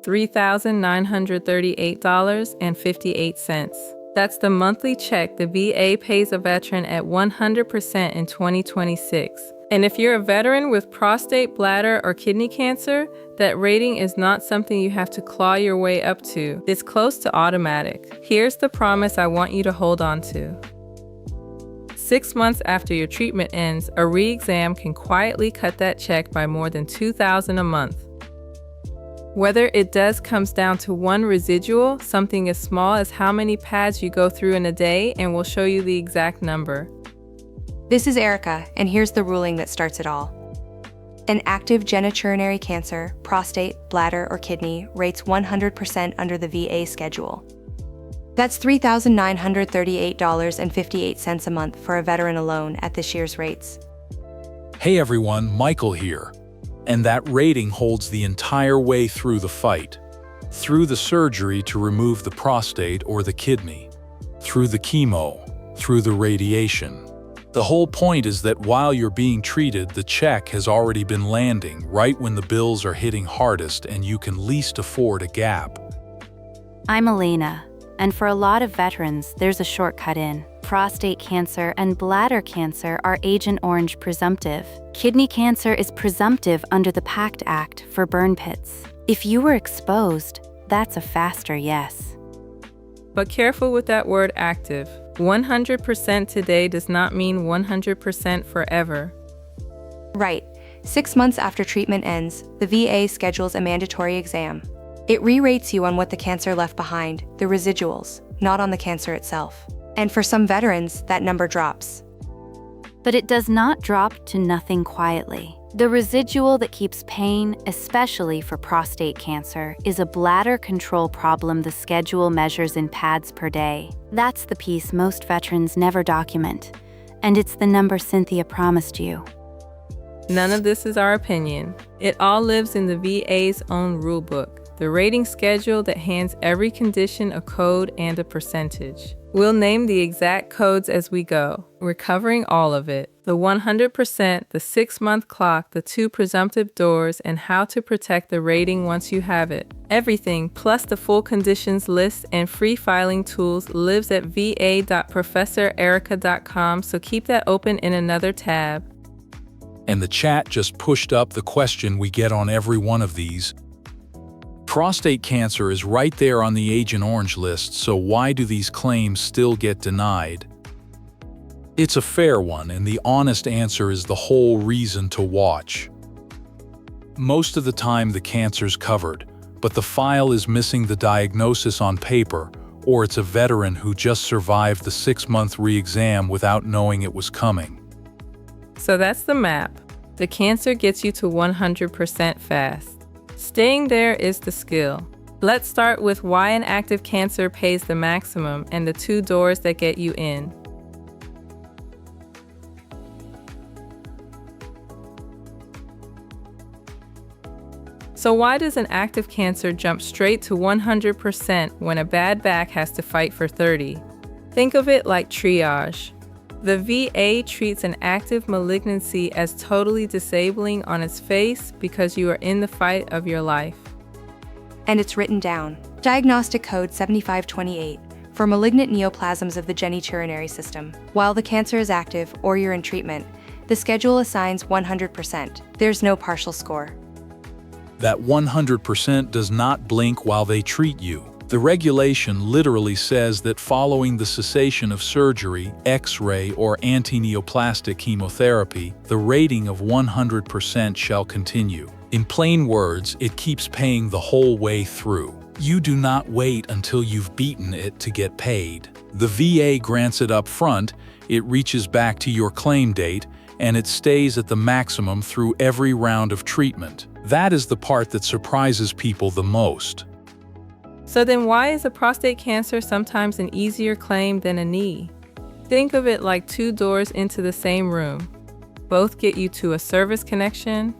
$3,938.58. That's the monthly check the VA pays a veteran at 100% in 2026. And if you're a veteran with prostate, bladder, or kidney cancer, that rating is not something you have to claw your way up to. It's close to automatic. Here's the promise I want you to hold on to. 6 months after your treatment ends, a re-exam can quietly cut that check by more than $2,000 a month. Whether it comes down to one residual, something as small as how many pads you go through in a day, and we'll show you the exact number. This is Erica, and here's the ruling that starts it all. An active genitourinary cancer, prostate, bladder, or kidney rates 100% under the VA schedule. That's $3,938.58 a month for a veteran alone at this year's rates. Hey everyone, Michael here. And that rating holds the entire way through the fight. Through the surgery to remove the prostate or the kidney. Through the chemo. Through the radiation. The whole point is that while you're being treated, the check has already been landing right when the bills are hitting hardest and you can least afford a gap. I'm Elena, and for a lot of veterans, there's a shortcut in. Prostate cancer and bladder cancer are Agent Orange presumptive. Kidney cancer is presumptive under the PACT Act for burn pits. If you were exposed, that's a faster yes. But careful with that word active. 100% today does not mean 100% forever. Right. 6 months after treatment ends, the VA schedules a mandatory exam. It re-rates you on what the cancer left behind, the residuals, not on the cancer itself. And for some veterans, that number drops. But it does not drop to nothing quietly. The residual that keeps paying, especially for prostate cancer, is a bladder control problem the schedule measures in pads per day. That's the piece most veterans never document, and it's the number Cynthia promised you. None of this is our opinion. It all lives in the VA's own rulebook, the rating schedule that hands every condition a code and a percentage. We'll name the exact codes as we go. We're covering all of it. The 100%, the 6-month clock, the 2 presumptive doors, and how to protect the rating once you have it. Everything, plus the full conditions list and free filing tools, lives at va.professorerica.com, so keep that open in another tab. And the chat just pushed up the question we get on every one of these. Prostate cancer is right there on the Agent Orange list, so why do these claims still get denied? It's a fair one, and the honest answer is the whole reason to watch. Most of the time the cancer's covered, but the file is missing the diagnosis on paper, or it's a veteran who just survived the 6-month re-exam without knowing it was coming. So that's the map. The cancer gets you to 100% fast. Staying there is the skill. Let's start with why an active cancer pays the maximum and the 2 doors that get you in. So why does an active cancer jump straight to 100% when a bad back has to fight for 30? Think of it like triage. The VA treats an active malignancy as totally disabling on its face because you are in the fight of your life. And it's written down. Diagnostic code 7528 for malignant neoplasms of the genitourinary system. While the cancer is active or you're in treatment, the schedule assigns 100%. There's no partial score. That 100% does not blink while they treat you. The regulation literally says that following the cessation of surgery, X-ray, or anti-neoplastic chemotherapy, the rating of 100% shall continue. In plain words, it keeps paying the whole way through. You do not wait until you've beaten it to get paid. The VA grants it up front, it reaches back to your claim date, and it stays at the maximum through every round of treatment. That is the part that surprises people the most. So then why is a prostate cancer sometimes an easier claim than a knee? Think of it like 2 doors into the same room. Both get you to a service connection.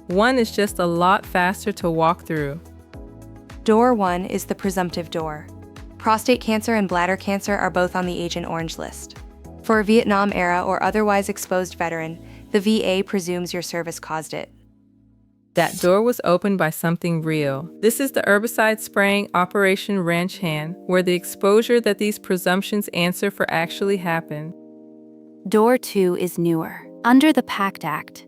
One is just a lot faster to walk through. Door 1 is the presumptive door. Prostate cancer and bladder cancer are both on the Agent Orange list. For a Vietnam-era or otherwise exposed veteran, the VA presumes your service caused it. That door was opened by something real. This is the herbicide spraying Operation Ranch Hand, where the exposure that these presumptions answer for actually happened. Door 2 is newer. Under the PACT Act,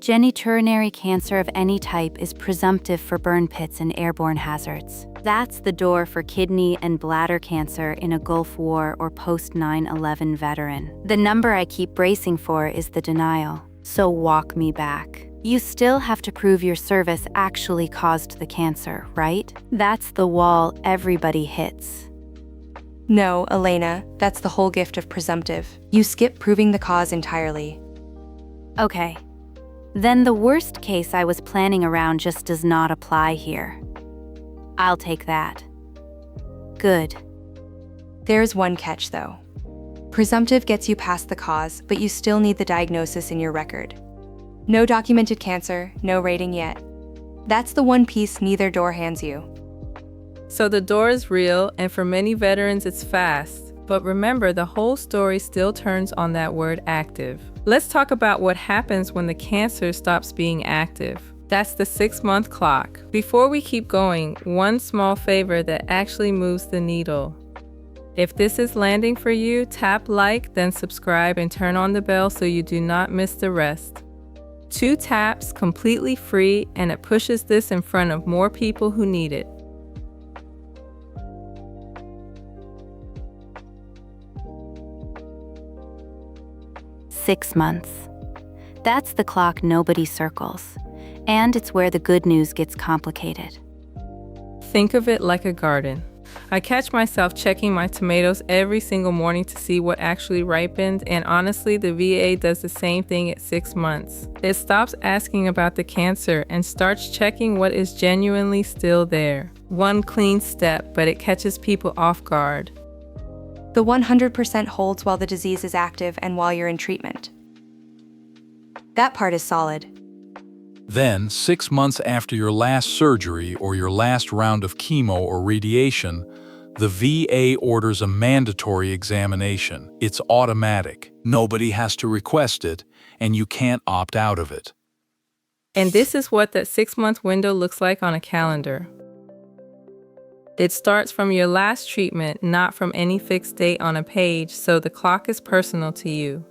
genitourinary cancer of any type is presumptive for burn pits and airborne hazards. That's the door for kidney and bladder cancer in a Gulf War or post-9/11 veteran. The number I keep bracing for is the denial. So walk me back. You still have to prove your service actually caused the cancer, right? That's the wall everybody hits. No, Elena, that's the whole gift of presumptive. You skip proving the cause entirely. Okay. Then the worst case I was planning around just does not apply here. I'll take that. Good. There's one catch, though. Presumptive gets you past the cause, but you still need the diagnosis in your record. No documented cancer, no rating yet. That's the one piece neither door hands you. So the door is real, and for many veterans it's fast. But remember, the whole story still turns on that word active. Let's talk about what happens when the cancer stops being active. That's the 6-month clock. Before we keep going, one small favor that actually moves the needle. If this is landing for you, tap like, then subscribe and turn on the bell so you do not miss the rest. 2 taps, completely free, and it pushes this in front of more people who need it. "6 months. That's the clock nobody circles. And it's where the good news gets complicated. Think of it like a garden. I catch myself checking my tomatoes every single morning to see what actually ripened, and honestly, the VA does the same thing at 6 months. It stops asking about the cancer and starts checking what is genuinely still there. One clean step, but it catches people off guard. The 100% holds while the disease is active and while you're in treatment. That part is solid. Then, 6 months after your last surgery or your last round of chemo or radiation, the VA orders a mandatory examination. It's automatic. Nobody has to request it, and you can't opt out of it. And this is what that 6-month window looks like on a calendar. It starts from your last treatment, not from any fixed date on a page, so the clock is personal to you.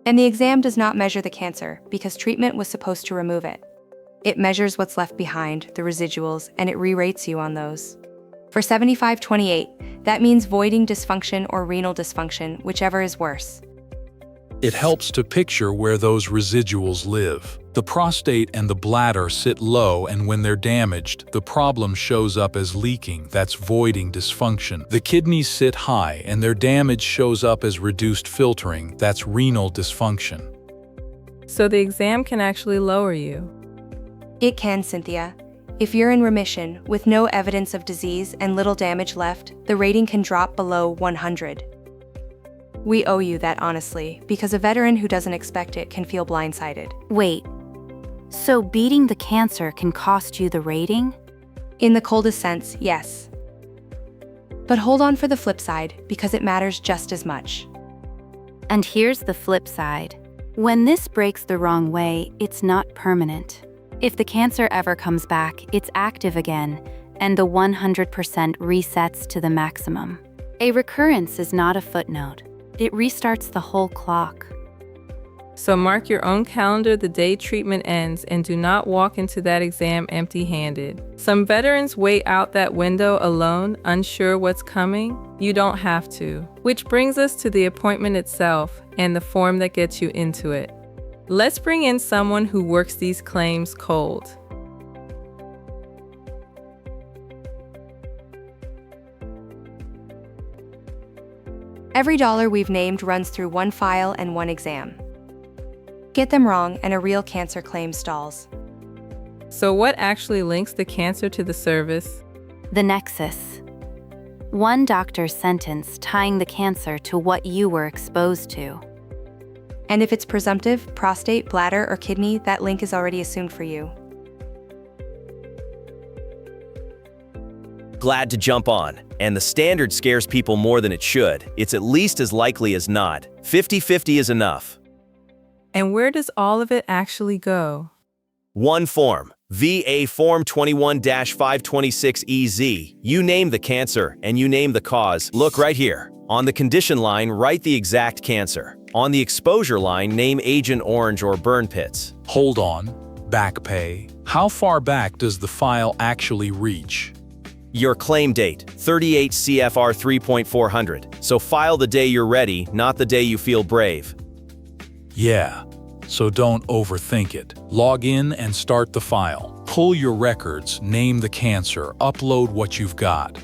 And the exam does not measure the cancer because treatment was supposed to remove it. It measures what's left behind, the residuals, and it re-rates you on those. For 75/28, that means voiding dysfunction or renal dysfunction, whichever is worse. It helps to picture where those residuals live. The prostate and the bladder sit low, and when they're damaged, the problem shows up as leaking, that's voiding dysfunction. The kidneys sit high, and their damage shows up as reduced filtering, that's renal dysfunction. So the exam can actually lower you. It can, Cynthia. If you're in remission, with no evidence of disease and little damage left, the rating can drop below 100. We owe you that honestly, because a veteran who doesn't expect it can feel blindsided. Wait, so beating the cancer can cost you the rating? In the coldest sense, yes. But hold on for the flip side, because it matters just as much. And here's the flip side. When this breaks the wrong way, it's not permanent. If the cancer ever comes back, it's active again, and the 100% resets to the maximum. A recurrence is not a footnote. It restarts the whole clock. So mark your own calendar the day treatment ends and do not walk into that exam empty-handed. Some veterans wait out that window alone, unsure what's coming. You don't have to. Which brings us to the appointment itself and the form that gets you into it. Let's bring in someone who works these claims cold. Every dollar we've named runs through one file and one exam. Get them wrong and a real cancer claim stalls. So what actually links the cancer to the service? The nexus. One doctor's sentence tying the cancer to what you were exposed to. And if it's presumptive, prostate, bladder, or kidney, that link is already assumed for you. Glad to jump on. And the standard scares people more than it should. It's at least as likely as not. 50-50 is enough. And where does all of it actually go? One form, VA Form 21-526EZ. You name the cancer and you name the cause. Look right here. On the condition line, write the exact cancer. On the exposure line, name Agent Orange or burn pits. Hold on. Back pay. How far back does the file actually reach? Your claim date, 38 CFR 3.400. So file the day you're ready, not the day you feel brave. Yeah, so don't overthink it. Log in and start the file. Pull your records, name the cancer, upload what you've got.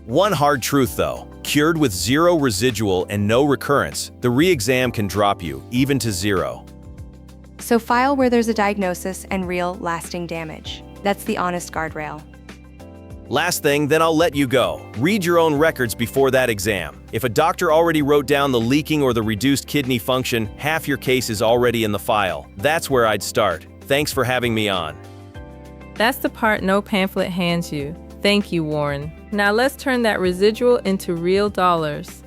One hard truth though, cured with zero residual and no recurrence, the re-exam can drop you, even to zero. So file where there's a diagnosis and real, lasting damage. That's the honest guardrail. Last thing, then I'll let you go. Read your own records before that exam. If a doctor already wrote down the leaking or the reduced kidney function, half your case is already in the file. That's where I'd start. Thanks for having me on. That's the part no pamphlet hands you. Thank you, Warren. Now let's turn that residual into real dollars.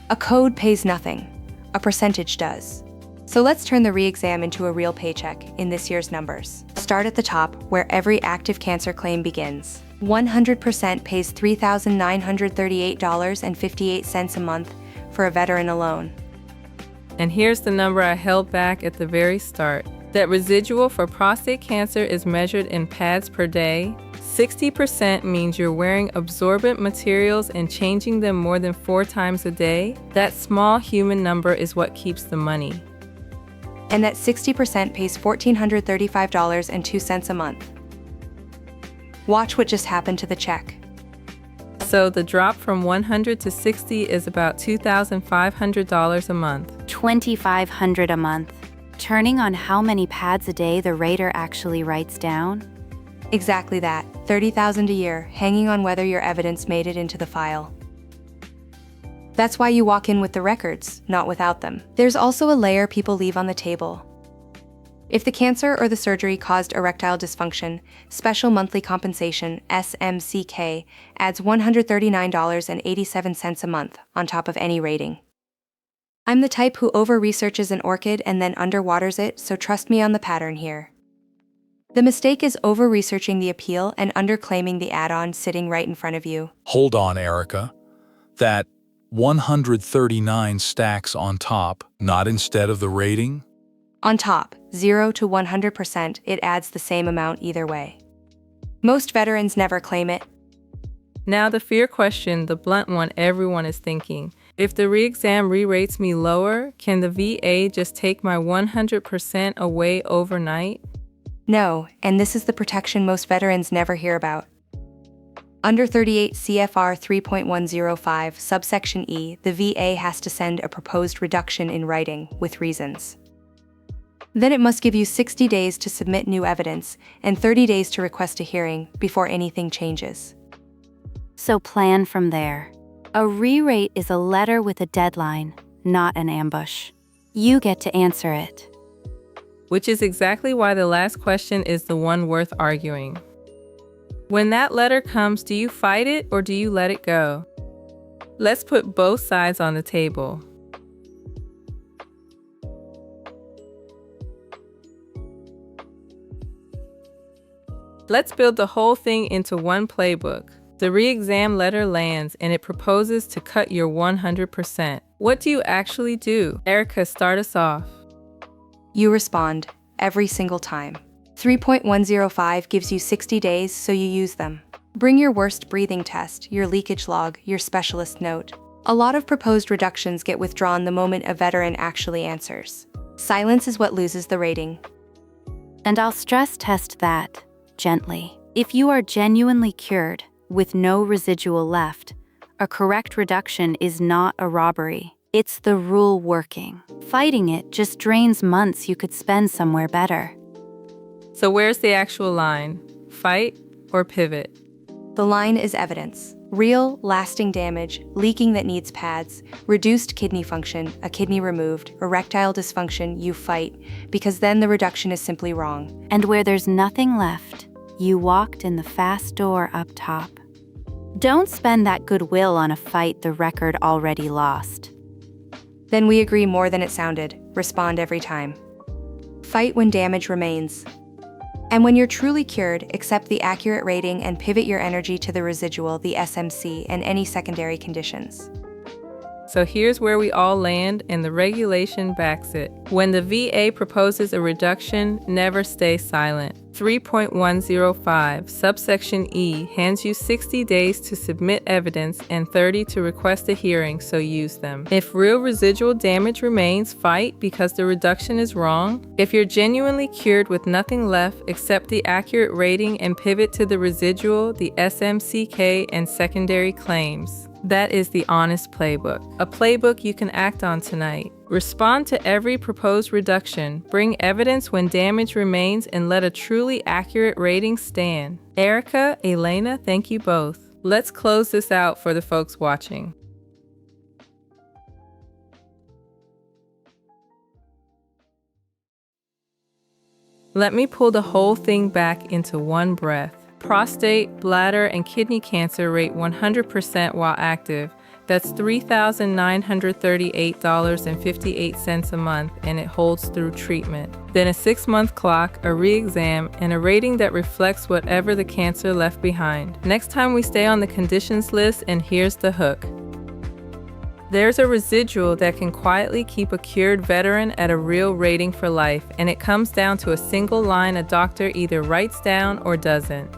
A code pays nothing. A percentage does. So let's turn the re-exam into a real paycheck in this year's numbers. Start at the top, where every active cancer claim begins. 100% pays $3,938.58 a month for a veteran alone. And here's the number I held back at the very start. That residual for prostate cancer is measured in pads per day. 60% means you're wearing absorbent materials and changing them more than 4 times a day. That small human number is what keeps the money. And that 60% pays $1,435.02 a month. Watch what just happened to the check. So the drop from 100 to 60 is about $2,500 a month. $2,500 a month. Turning on how many pads a day the rater actually writes down? Exactly that. $30,000 a year, hanging on whether your evidence made it into the file. That's why you walk in with the records, not without them. There's also a layer people leave on the table. If the cancer or the surgery caused erectile dysfunction, special monthly compensation, SMC-K, adds $139.87 a month on top of any rating. I'm the type who over-researches an orchid and then underwaters it, so trust me on the pattern here. The mistake is over-researching the appeal and underclaiming the add-on sitting right in front of you. Hold on, Erica. That 139 stacks on top, not instead of the rating? On top, 0 to 100%, it adds the same amount either way. Most veterans never claim it. Now the fear question, the blunt one everyone is thinking. If the re-exam re-rates me lower, can the VA just take my 100% away overnight? No, and this is the protection most veterans never hear about. Under 38 CFR 3.105, subsection E, the VA has to send a proposed reduction in writing with reasons. Then it must give you 60 days to submit new evidence and 30 days to request a hearing before anything changes. So plan from there. A re-rate is a letter with a deadline, not an ambush. You get to answer it. Which is exactly why the last question is the one worth arguing. When that letter comes, do you fight it or do you let it go? Let's put both sides on the table. Let's build the whole thing into one playbook. The re-exam letter lands and it proposes to cut your 100%. What do you actually do? Erica, start us off. You respond every single time. 3.105 gives you 60 days, so you use them. Bring your worst breathing test, your leakage log, your specialist note. A lot of proposed reductions get withdrawn the moment a veteran actually answers. Silence is what loses the rating. And I'll stress test that, gently. If you are genuinely cured, with no residual left, a correct reduction is not a robbery. It's the rule working. Fighting it just drains months you could spend somewhere better. So where's the actual line? Fight or pivot? The line is evidence. Real, lasting damage, leaking that needs pads, reduced kidney function, a kidney removed, erectile dysfunction, you fight, because then the reduction is simply wrong. And where there's nothing left, you walked in the fast door up top. Don't spend that goodwill on a fight the record already lost. Then we agree more than it sounded. Respond every time. Fight when damage remains. And when you're truly cured, accept the accurate rating and pivot your energy to the residual, the SMC, and any secondary conditions. So here's where we all land, and the regulation backs it. When the VA proposes a reduction, never stay silent. 3.105, subsection E, hands you 60 days to submit evidence and 30 to request a hearing, so use them. If real residual damage remains, fight because the reduction is wrong. If you're genuinely cured with nothing left, accept the accurate rating and pivot to the residual, the SMC-K, and secondary claims. That is the Honest Playbook, a playbook you can act on tonight. Respond to every proposed reduction, bring evidence when damage remains, and let a truly accurate rating stand. Erica, Elena, thank you both. Let's close this out for the folks watching. Let me pull the whole thing back into one breath. Prostate, bladder, and kidney cancer rate 100% while active. That's $3,938.58 a month, and it holds through treatment. Then a 6-month clock, a re-exam, and a rating that reflects whatever the cancer left behind. Next time we stay on the conditions list, and here's the hook. There's a residual that can quietly keep a cured veteran at a real rating for life, and it comes down to a single line a doctor either writes down or doesn't.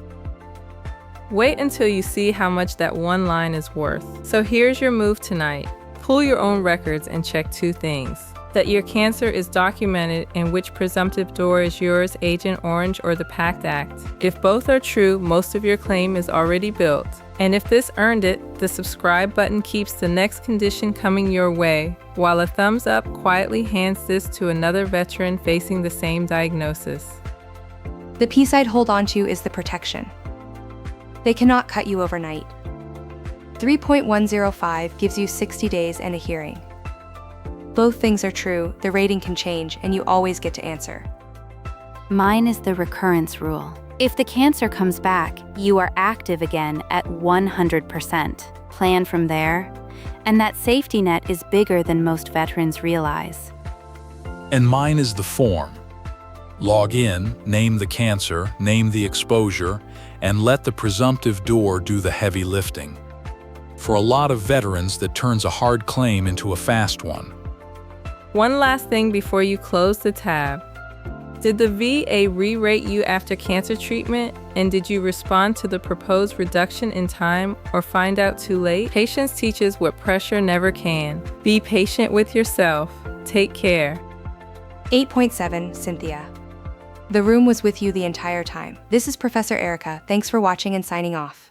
Wait until you see how much that one line is worth. So here's your move tonight. Pull your own records and check 2 things. That your cancer is documented and which presumptive door is yours, Agent Orange or the PACT Act. If both are true, most of your claim is already built. And if this earned it, the subscribe button keeps the next condition coming your way, while a thumbs up quietly hands this to another veteran facing the same diagnosis. The piece I'd hold onto is the protection. They cannot cut you overnight. 3.105 gives you 60 days and a hearing. Both things are true, the rating can change, and you always get to answer. Mine is the recurrence rule. If the cancer comes back, you are active again at 100%. Plan from there, and that safety net is bigger than most veterans realize. And mine is the form. Log in, name the cancer, name the exposure, and let the presumptive door do the heavy lifting. For a lot of veterans, that turns a hard claim into a fast one. One last thing before you close the tab. Did the VA re-rate you after cancer treatment? And did you respond to the proposed reduction in time or find out too late? Patience teaches what pressure never can. Be patient with yourself. Take care. 8.7, Cynthia. The room was with you the entire time. This is Professor Erica. Thanks for watching and signing off.